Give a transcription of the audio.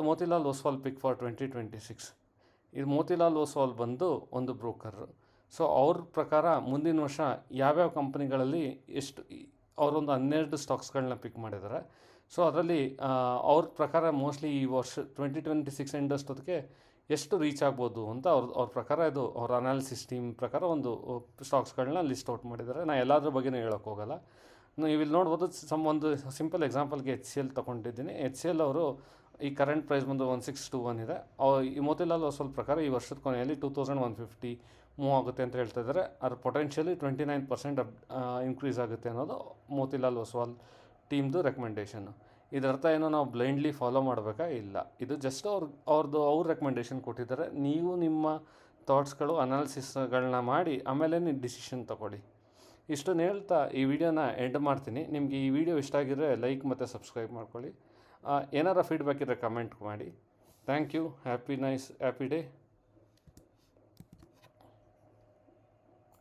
ಮೋತಿಲಾಲ್ ಓಸ್ವಾಲ್ ಪಿಕ್ for 2026. ಇದು ಮೋತಿಲಾಲ್ ಓಸ್ವಾಲ್ ಬಂದು ಒಂದು ಬ್ರೋಕರ್. ಸೊ ಅವ್ರ ಪ್ರಕಾರ ಮುಂದಿನ ವರ್ಷ ಯಾವ್ಯಾವ ಕಂಪ್ನಿಗಳಲ್ಲಿ ಎಷ್ಟು ಅವರೊಂದು 12 ಸ್ಟಾಕ್ಸ್ಗಳನ್ನ ಪಿಕ್ ಮಾಡಿದ್ದಾರೆ. ಸೊ ಅದರಲ್ಲಿ ಅವ್ರ ಪ್ರಕಾರ ಮೋಸ್ಟ್ಲಿ ಈ ವರ್ಷ 2026 ಎಂಡ್ ಅಷ್ಟೊತ್ತಿಗೆ ಎಷ್ಟು ರೀಚ್ ಆಗ್ಬೋದು ಅಂತ ಅವ್ರ ಪ್ರಕಾರ ಇದು ಅವ್ರ ಅನಾಲಿಸಿಸ್ ಟೀಮ್ ಪ್ರಕಾರ ಒಂದು ಸ್ಟಾಕ್ಸ್ಗಳನ್ನ ಲಿಸ್ಟ್ ಔಟ್ ಮಾಡಿದ್ದಾರೆ. ನಾನು ಎಲ್ಲದ್ರ ಬಗ್ಗೆನೂ ಹೇಳೋಕ್ಕೆ ಹೋಗಲ್ಲ. ನೀವು ಇಲ್ಲಿ ನೋಡ್ಬೋದು ಒಂದು ಸಿಂಪಲ್ ಎಕ್ಸಾಂಪಲ್ಗೆ HCL ತೊಗೊಂಡಿದ್ದೀನಿ. HCL ಅವರು ಈ ಕರೆಂಟ್ ಪ್ರೈಸ್ ಬಂದು 1621 ಇದೆ. ಈ ಮೋತಿಲಾಲ್ ಓಸ್ವಾಲ್ ಪ್ರಕಾರ ಈ ವರ್ಷದ ಕೊನೆಯಲ್ಲಿ 2150 ಮೂವ್ ಆಗುತ್ತೆ ಅಂತ ಹೇಳ್ತಾ ಇದ್ದಾರೆ. ಅದ್ರ ಪೊಟೆನ್ಷಿಯಲಿ 29% ಇನ್ಕ್ರೀಸ್ ಆಗುತ್ತೆ ಅನ್ನೋದು ಮೋತಿಲಾಲ್ ಓಸ್ವಾಲ್ ಟೀಮ್ದು ರೆಕಮೆಂಡೇಷನ್ನು. ಇದರ್ಥ ಏನೋ ನಾವು ಬ್ಲೈಂಡ್ಲಿ ಫಾಲೋ ಮಾಡಬೇಕಾ? ಇಲ್ಲ. ಇದು ಜಸ್ಟ್ ಅವ್ರ ರೆಕಮೆಂಡೇಷನ್ ಕೊಟ್ಟಿದ್ದಾರೆ. ನೀವು ನಿಮ್ಮ ಥಾಟ್ಸ್ಗಳು ಅನಾಲಿಸಿಸ್ಗಳನ್ನ ಮಾಡಿ ಆಮೇಲೆ ನೀವು ಡಿಸಿಷನ್ ತೊಗೊಳ್ಳಿ. ಇಷ್ಟನ್ನು ಹೇಳ್ತಾ ಈ ವಿಡಿಯೋನ ಎಂಡ್ ಮಾಡ್ತೀನಿ. ನಿಮಗೆ ಈ ವಿಡಿಯೋ ಇಷ್ಟ ಆಗಿದ್ರೆ ಲೈಕ್ ಮತ್ತು ಸಬ್ಸ್ಕ್ರೈಬ್ ಮಾಡ್ಕೊಳ್ಳಿ. ಏನಾರ ಫೀಡ್ಬ್ಯಾಕ್ ಇದ್ದರೆ ಕಮೆಂಟ್ ಮಾಡಿ. Thank you. Happy day.